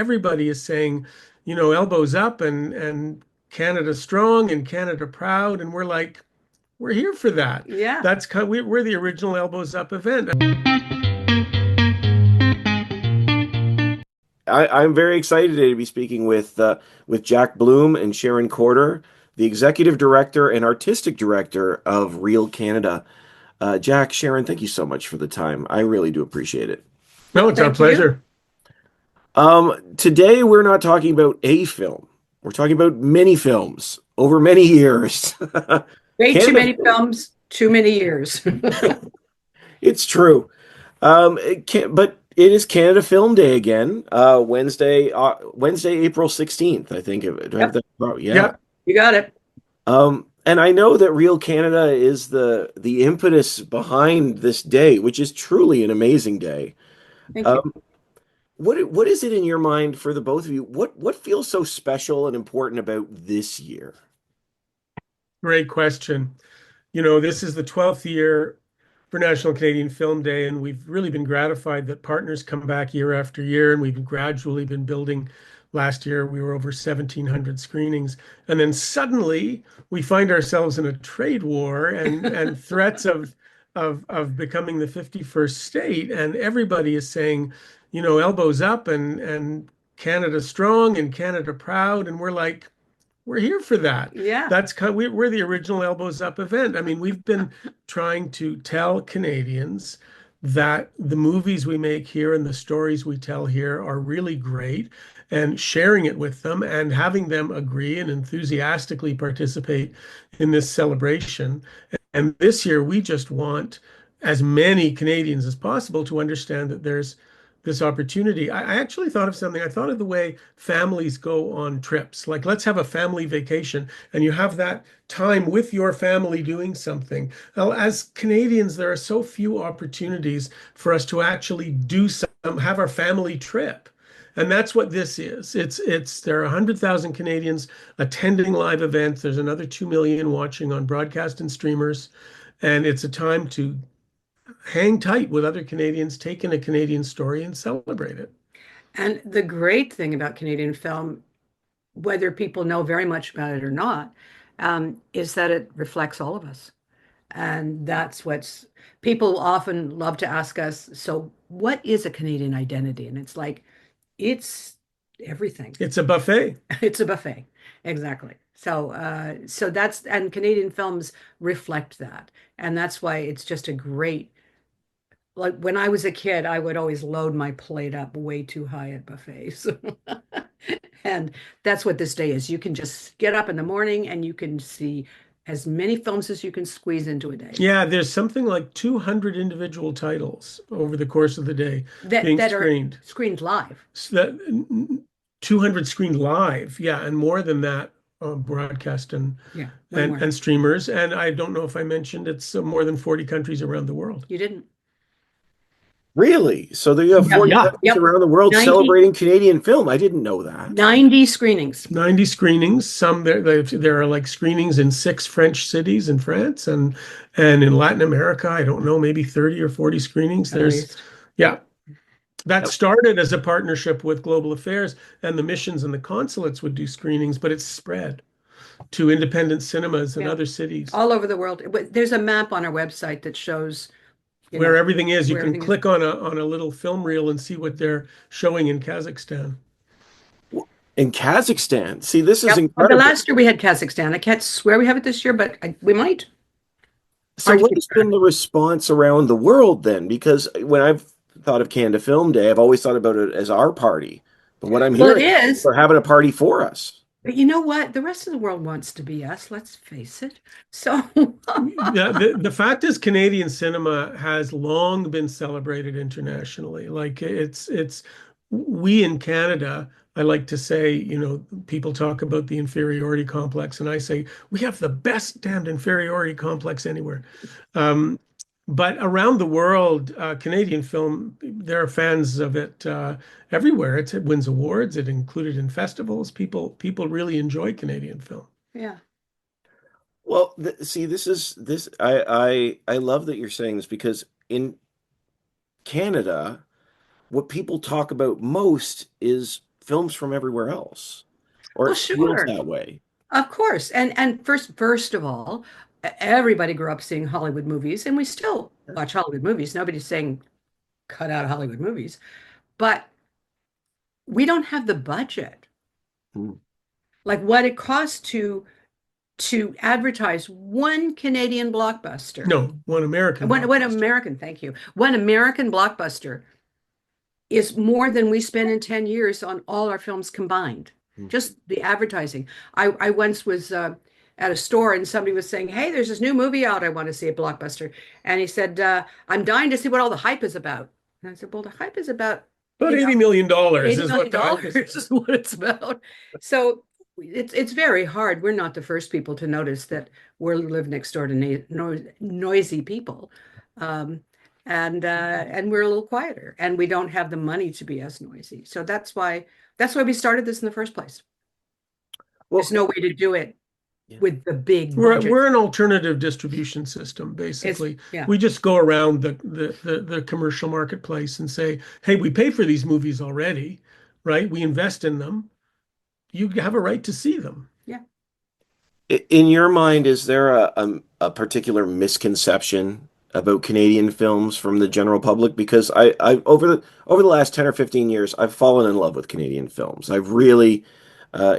everybody is saying, elbows up and Canada strong and Canada proud, and we're like, we're here for that. Yeah. That's kind we're the original elbows up event. I'm very excited to be speaking with Jack Blum and Sharon Corder, the executive director and artistic director of Real Canada. Jack, Sharon, thank you so much for the time. I really do appreciate it. No, it's our Thank you. pleasure. Today we're not talking about a film. We're talking about many films over many years. Way too Canada many film. films, too many years. It's true. But it is Canada Film Day again. Wednesday, April 16th, I think. Do I have Yep, that? Yeah. Yep. you got it. And I know that Real Canada is the impetus behind this day, which is truly an amazing day. Thank you. Um, what is it in your mind for the both of you? What feels so special and important about this year? Great question. This is the 12th year for National Canadian Film Day, and we've really been gratified that partners come back year after year, and we've gradually been building. Last year, we were over 1,700 screenings, and then suddenly we find ourselves in a trade war and threats of becoming the 51st state, and everybody is saying, elbows up and Canada strong and Canada proud, and we're like, we're here for that. Yeah. That's kind we're the original elbows up event. I mean, we've been trying to tell Canadians that the movies we make here and the stories we tell here are really great, and sharing it with them and having them agree and enthusiastically participate in this celebration. And this year, we just want as many Canadians as possible to understand that there's this opportunity. I actually thought of something. I thought of the way families go on trips. Like, let's have a family vacation, and you have that time with your family doing something. Well, as Canadians, there are so few opportunities for us to actually have our family trip. And that's what this is. There are 100,000 Canadians attending live events. There's another 2 million watching on broadcast and streamers. And it's a time to hang tight with other Canadians, take in a Canadian story and celebrate it. And the great thing about Canadian film, whether people know very much about it or not, is that it reflects all of us. And that's what's people often love to ask us, so what is a Canadian identity? And it's like, it's everything. It's a buffet. It's a buffet. Exactly. So that's and Canadian films reflect that. And that's why it's just a great like when I was a kid, I would always load my plate up way too high at buffets. And that's what this day is. You can just get up in the morning and you can see as many films as you can squeeze into a day Yeah, there's something like 200 individual titles over the course of the day that being that are screened. screened live. So that 200 screened live, yeah, and more than that broadcast and Yeah, way and more. and streamers. And I don't know if I mentioned it's more than 40 countries around the world. You didn't. Really? So there you have Yeah, 40 Yeah, countries yep. around the world 90 celebrating Canadian film. I didn't know that. 90 screenings. 90 screenings. There are like screenings in 6 French cities in France and in Latin America. I don't know, maybe 30 or 40 screenings. At least. Yeah, that Yep. started as a partnership with Global Affairs, and the missions and the consulates would do screenings, but it's spread to independent cinemas in Yeah. other cities. All over the world. There's a map on our website that shows, Where everything is, you where can everything is. click on a little film reel and see what they're showing in Kazakhstan. In Kazakhstan. See, this is Yep. The incredible. last year we had Kazakhstan. I can't swear we have it this year, but we might. So Hard to what keep has been track. the response around the world then? Because when I've thought of Canada Film Day, I've always thought about it as our party. But what I'm Well, it hearing, is. we're having a party for us. But you know what? The rest of the world wants to be us, let's face it. So, The fact is, Canadian cinema has long been celebrated internationally. Like it's we in Canada, I like to say, people talk about the inferiority complex, and I say we have the best damned inferiority complex anywhere. Um, but around the world, Canadian film, there are fans of it everywhere. It wins awards. It included in festivals. People really enjoy Canadian film. yeah. Well, see, this I love that you're saying this because in Canada, what people talk about most is films from everywhere else, or Well, it feels sure. that way. Of course. And first of all, everybody grew up seeing Hollywood movies, and we still watch Hollywood movies. Nobody's saying cut out Hollywood movies, but we don't have the budget. Hmm. Like what it costs to advertise one Canadian blockbuster. No, one American One blockbuster. American, thank you. One American blockbuster is more than we spend in 10 years on all our films combined. Hmm. Just the advertising. I once was at a store and somebody was saying, "Hey, there's this new movie out. I want to see a blockbuster." And he said, "I'm dying to see what all the hype is about." And I said, "Well, the hype is about, About you know, $80 million $80 is what million the hype is. dollars is what it's about." So it's very hard. We're not the first people to notice that we live next door to noisy people. Um, and we're a little quieter and we don't have the money to be as noisy. So that's why we started this in the first place. Well, There's no way to do it yeah. with the big We're budget. we're an alternative distribution system, It's basically. yeah. We just go around the commercial marketplace and say, hey, we pay for these movies already, right? We invest in them. You have a right to see them. Yeah. In your mind, is there a particular misconception about Canadian films from the general public? Because I over the last 10 or 15 years, I've fallen in love with Canadian films. I've really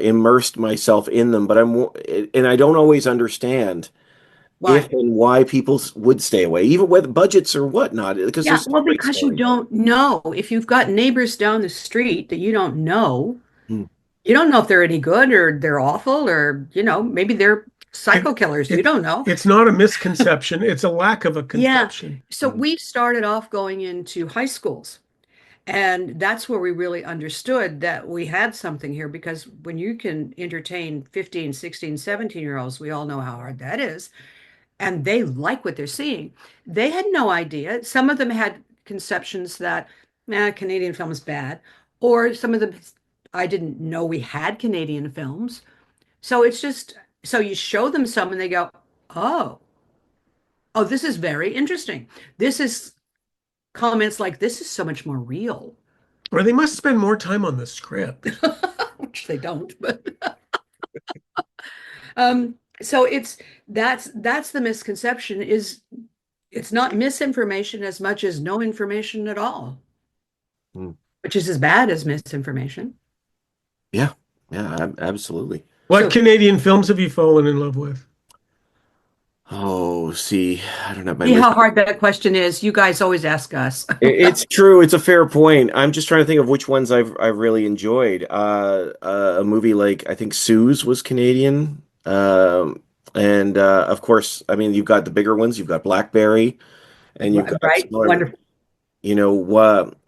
immersed myself in them, but and I don't always understand if Why? and why people would stay away, even with budgets or whatnot, because Yeah, there's some well, great because you stories. don't know. If you've got neighbors down the street that Hmm. you don't know if they're any good or they're awful or, maybe they're It, psycho killers. You it don't know. it's not a misconception. It's a lack of a Yeah. conception. So we started off going into high schools. And that's where we really understood that we had something here because when you can entertain 15, 16, 17-year-olds, we all know how hard that is. And they like what they're seeing. They had no idea. Some of them had conceptions that, Canadian film is bad. Or some of them, I didn't know we had Canadian films. So it's just, so you show them some and they go, oh, oh, this is very interesting. This is comments like, this is so much more real. Or they must spend more time on the script. Which they don't, but so that's the misconception is it's not misinformation as much as no information at all, Hmm. which is as bad as misinformation. Yeah, yeah, absolutely. What So Canadian films have you fallen in love with? Oh, see, I don't have my see list. how hard that question is. You guys always ask us. It's true. It's a fair point. I'm just trying to think of which ones I've really enjoyed. A movie like I think Sue's was Canadian, and of course, I mean you've got the bigger ones. You've got Blackberry, and you've got Right? smaller. Wonderful.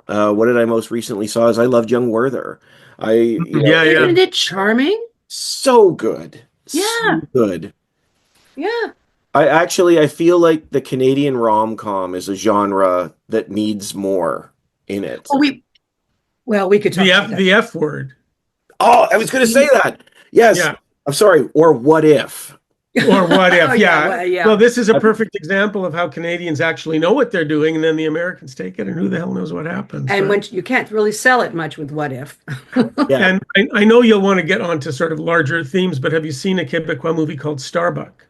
What did I most recently saw? Is I loved Young Werther. Yeah, yeah. Isn't it charming? So good, so Yeah, good. yeah. I feel like the Canadian rom-com is a genre that needs more in it. Oh, we could talk about that. The F word. Oh, I was going to say that. Yes. Yeah. I'm sorry. Or what if? Or what Oh if? yeah, Yeah. well, yeah. Well, this is a I- perfect example of how Canadians actually know what they're doing, and then the Americans take it, and who the hell knows what happens, And right? when you can't really sell it much with what if. Yeah. And I know you'll want to get onto sort of larger themes, but have you seen a Quebecois movie called Starbuck?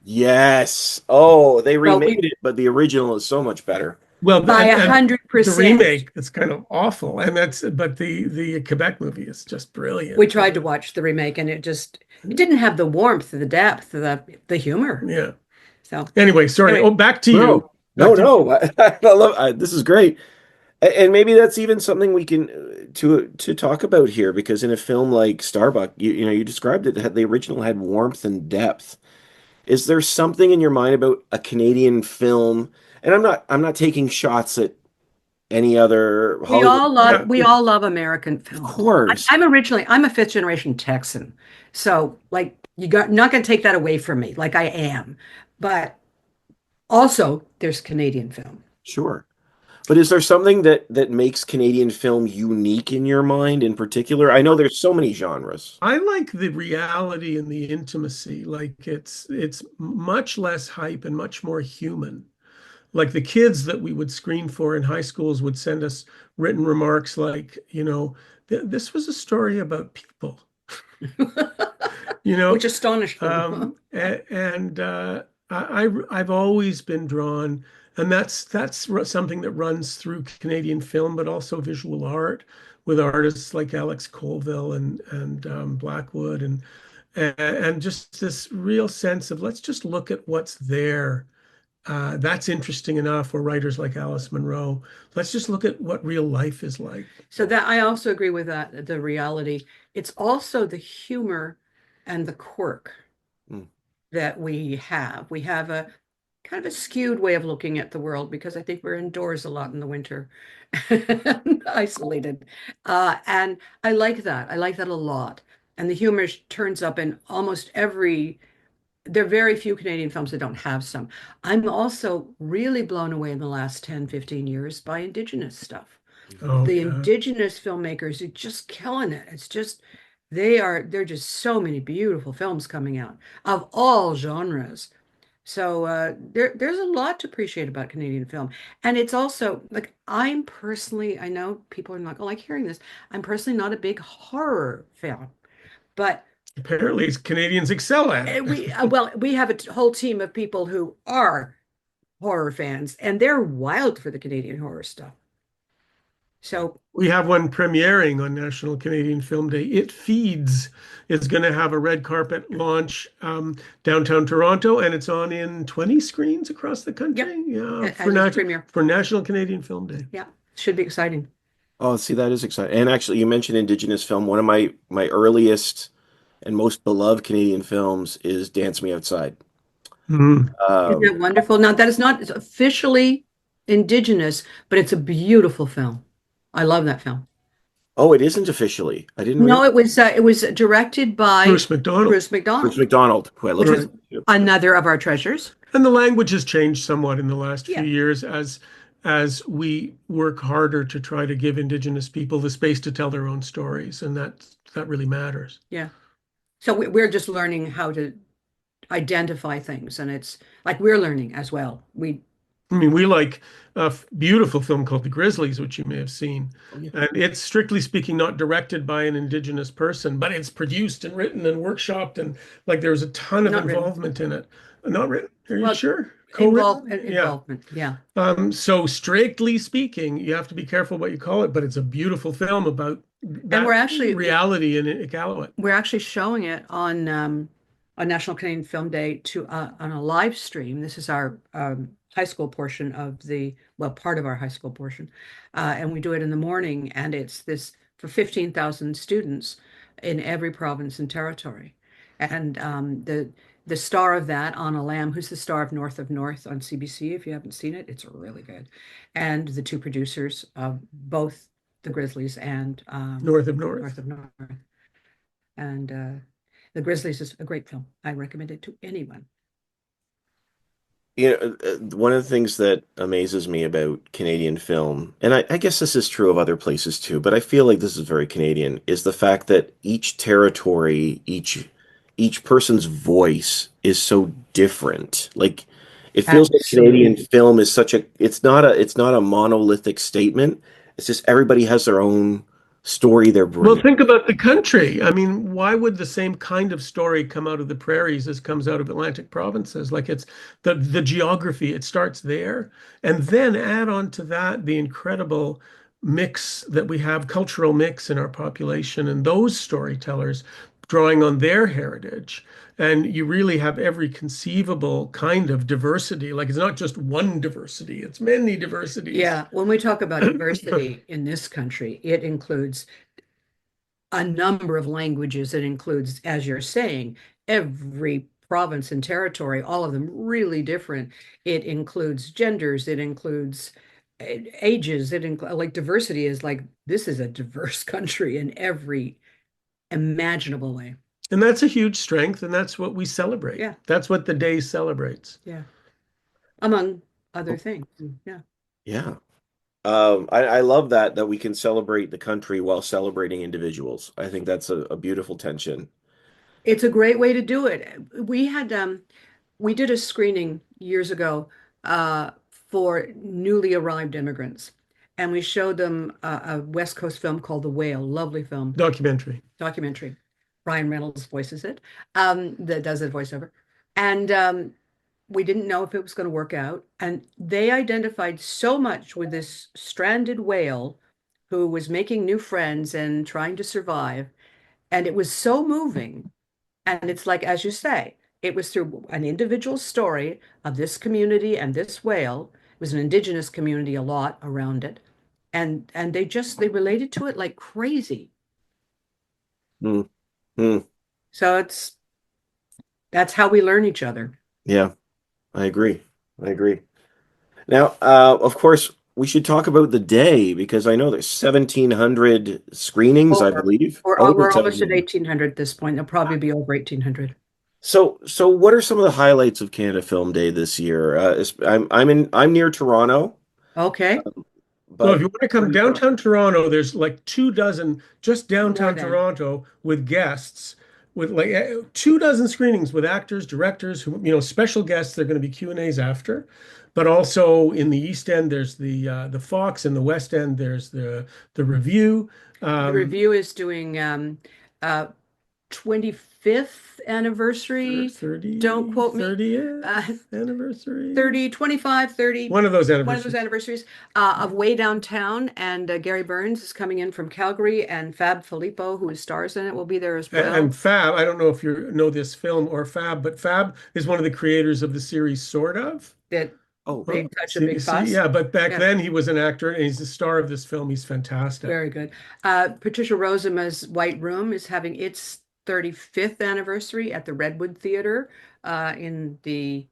Yes. Oh, they Well, remade it, but the original is so much better. Well, by and the 100%. remake is kind of awful, and but the Quebec movie is just brilliant. We tried to watch the remake and it didn't have the warmth, the depth, the humor. Yeah. So Anyway, sorry. anyway, Oh, back to No, you. no, Back to no. I love this is great. And maybe that's even something we can to talk about here because in a film like Starbuck, you described it, the original had warmth and depth. Is there something in your mind about a Canadian film? And I'm not taking shots at any other we Hollywood. all love Yeah. we all love American Of film. course. I'm a fifth generation Texan. So like not gonna take that away from me, like I am. But also there's Canadian film. Sure. But is there something that makes Canadian film unique in your mind in particular? I know there's so many genres. I like the reality and the intimacy. Like it's much less hype and much more human. Like the kids that we would screen for in high schools would send us written remarks like, This was a story about people, you know. Which astonished them. And I've always been drawn, and something that runs through Canadian film, but also visual art with artists like Alex Colville and Blackwood and just this real sense of let's just look at what's there. That's interesting enough. Or writers like Alice Munro. Let's just look at what real life is like. So that I also agree with that, the reality. It's also the humor and the quirk Mm. that we have. We have a kind of a skewed way of looking at the world because I think we're indoors a lot in the winter, isolated. And I like that. I like that a lot. And the humor turns up in almost every, there are very few Canadian films that don't have some. I'm also really blown away in the last 10, 15 years by Indigenous stuff. Oh The yeah. Indigenous filmmakers are just killing it. It's just, there are just so many beautiful films coming out of all genres. So there's a lot to appreciate about Canadian film. And it's also like I'm personally, I know people are not gonna like hearing this. I'm personally not a big horror fan, but Apparently, Canadians excel at it. we have a whole team of people who are horror fans, and they're wild for the Canadian horror stuff. So We have one premiering on National Canadian Film Day. It Feeds is going to have a red carpet launch downtown Toronto, and it's on in 20 screens across the yep, country. Yeah, as its premiere. For National Canadian Film Day. Yeah, should be exciting. Oh, see, that is exciting. And actually, you mentioned Indigenous film. One of my earliest and most beloved Canadian films is Dance Me Outside. Mhm. Isn't Um, that wonderful? Now, that is not officially indigenous, but it's a beautiful film. I love that film. oh, it isn't officially. I didn't No, realize. it was directed by Bruce McDonald. Bruce Bruce McDonald, McDonald, who I love which was Right. him too. another of our treasures. And the language has changed somewhat in the last few Yeah, years as we work harder to try to give Indigenous people the space to tell their own stories, and that really matters. yeah. So we're just learning how to identify things, and it's like we're learning as well. We I mean, we like a beautiful film called The Grizzlies, which you may have seen. Oh, yeah. And it's strictly speaking not directed by an Indigenous person, but it's produced and written and workshopped. And like there's a ton of not written. involvement in it. Not written. Are you Well, sure? Co-written? Yeah. involvement. Yeah. So strictly speaking, you have to be careful what you call it, but it's a beautiful film about And that reality in Iqaluit. we're actually showing it on National Canadian Film Day to on a live stream. This is our high school portion of part of our high school portion, and we do it in the morning, and it's this for 15,000 students in every province and territory, and the star of that, Anna Lamb, who's the star of North on CBC. If you haven't seen it, it's really good, and the two producers of both the Grizzlies and North of North. North of North. And The Grizzlies is a great film. I recommend it to anyone. You know, one of the things that amazes me about Canadian film, and I guess this is true of other places too, but I feel like this is very Canadian, is the fact that each territory, each person's voice is so different. Like it feels like Canadian Absolutely. film is such a it's not a monolithic statement. It's just everybody has their own story they're Well, bringing. think about the country. I mean, why would the same kind of story come out of the prairies as comes out of Atlantic provinces? Like it's the geography, it starts there. And then add on to that the incredible mix that we have, cultural mix in our population, and those storytellers drawing on their heritage. And you really have every conceivable kind of diversity. Like it's not just one diversity, it's many diversities. Yeah, when we talk about diversity in this country, it includes a number of languages. It includes, as you're saying, every province and territory, all of them really different. It includes genders, it includes ages, like diversity is like this is a diverse country in every imaginable way. And that's a huge strength, and that's what we celebrate. Yeah, That's what the day celebrates. yeah. Among other things. Yeah. Yeah. I love that we can celebrate the country while celebrating individuals. I think that's a beautiful tension. It's a great way to do it. We did a screening years ago for newly arrived immigrants. and we showed them a West Coast film called The Whale, lovely film, Documentary. documentary. Ryan Reynolds voices it, that does the voiceover. And we didn't know if it was going to work out. And they identified so much with this stranded whale who was making new friends and trying to survive. And it was so moving. And it's like, as you say, it was through an individual story of this community and this whale. It was an indigenous community a lot around it. And they related to it like crazy. Mm, mm. So that's how we learn each other. Yeah, I agree. I agree. Now, of course, we should talk about the day because I know there's 1,700 screenings, I Over. believe, over We're almost at 1,700. 1800 at this point. They'll probably be over 1800. So what are some of the highlights of Canada Film Day this year? I'm near Toronto, Okay. Well, if but you want to come downtown Toronto, there's like 2 dozen just More downtown than. Toronto with guests, with like 2 dozen screenings with actors, directors, special guests. They're going to be Q&As after. But also in the East End, there's the Fox. In the West End, there's the Review. The Um, review is doing uh 25th anniversary. Don't 30, quote me. Uh 30th anniversary. 30, 25, 30, One of those one of those anniversaries. anniversaries of Way Downtown. And Gary Burns is coming in from Calgary, and Fab Filippo, who stars in it, will be there as well. And Fab, I don't know if you know this film or Fab, but Fab is one of the creators of the series Sort of. That oh, Big Touch a Big See, Fuss. yeah, but back Yeah. then he was an actor and he's the star of this film. He's fantastic. Very good. Patricia Rozema's White Room is having its 35th anniversary at the Redwood Theater in the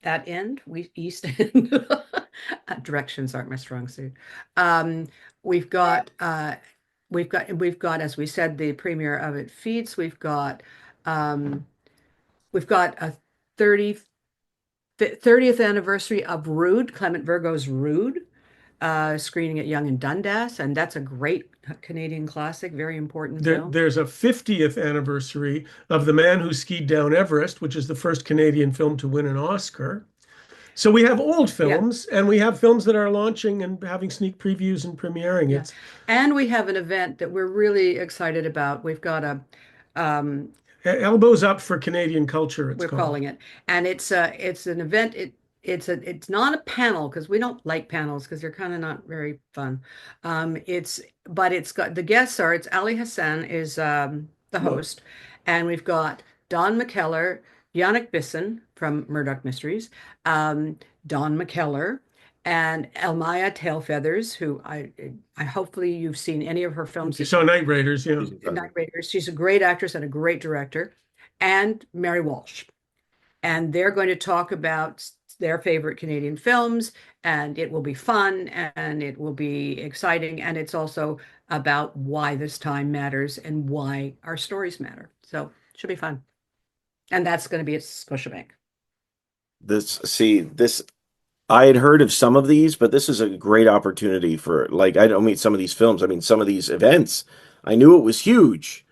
that end, East End. Directions aren't my strong suit. Um, we've got as we said, the premiere of It Feeds. Um, we've got a 30th anniversary of Rude, Clement Virgo's Rude, screening at Yonge and Dundas, and that's a great Canadian classic, very important film. There's a 50th anniversary of The Man Who Skied Down Everest, which is the first Canadian film to win an Oscar. So we have old Yeah, films and we have films that are launching and having sneak previews and premiering. yeah. And we have an event that we're really excited about. We've got um, Elbows Up for Canadian Culture, it's we're called. calling it, and it's an event. It's not a panel because we don't like panels because they're kind of not very fun. But it's got the guests are it's Ali Hassan is the host, and we've got Don McKellar, Yannick Bisson from Murdoch Mysteries, Don McKellar, and Elmaya Tailfeathers, who I hopefully you've seen any of her films. You saw Night Raiders, yeah. Night Raiders. She's a great actress and a great director, and Mary Walsh. And they're going to talk about their favorite Canadian films, and it will be fun and it will be exciting. And it's also about why this time matters and why our stories matter. So it should be fun. And that's going to be at Scotiabank. this I had heard of some of these, but this is a great opportunity for like I don't mean some of these films. I mean some of these events. I knew it was huge,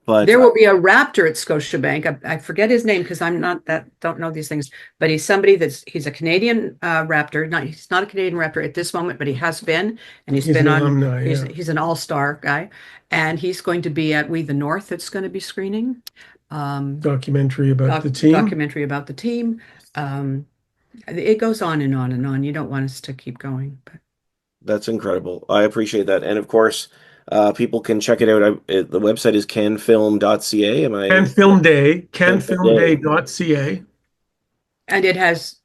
but There will be a raptor at Scotiabank. I forget his name because I'm not that don't know these things, but he's somebody he's a Canadian raptor. He's not a Canadian raptor at this moment, but he has been, and He's an alumni, yeah. he's an all-star guy, and he's going to be at We the North. It's going to be screening. Documentary about the team. Documentary about the team. It goes on and on and on. You don't want us to keep going, but that's incredible. I appreciate that. And of course, people can check it out. The website is canfilm.ca. Am I Canfilmday.ca. and it has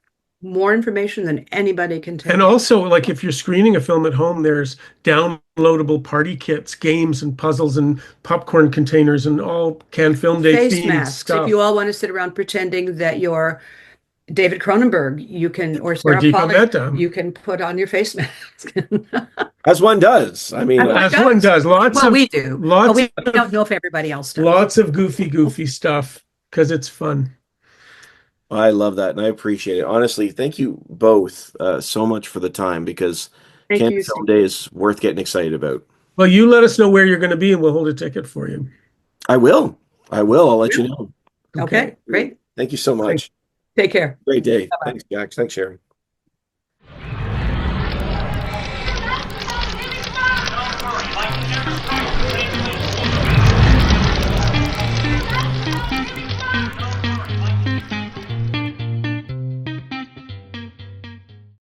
more information than anybody can take. And also, like if you're screening a film at home, there's downloadable party kits, games and puzzles and popcorn containers and all Can Film Day Face themed masks. stuff. If you all want to sit around pretending that you're David Cronenberg, you can, or Or Sarah Deepa Pollak, Mehta. you can put on your face mask. as one does. I mean, As one does. Well, we do. But we Lots don't know if everybody else does. lots of goofy stuff because it's fun. I love that and I appreciate it. Honestly, thank you both so much for the time because Thank Canada you, Film Steve. Day is worth getting excited about. Well, you let us know where you're going to be and we'll hold a ticket for you. I will. I'll let you know. Okay, great. Thank you so much. Take care. Great day. Bye-bye. Thanks, Jack. Thanks, Sharon.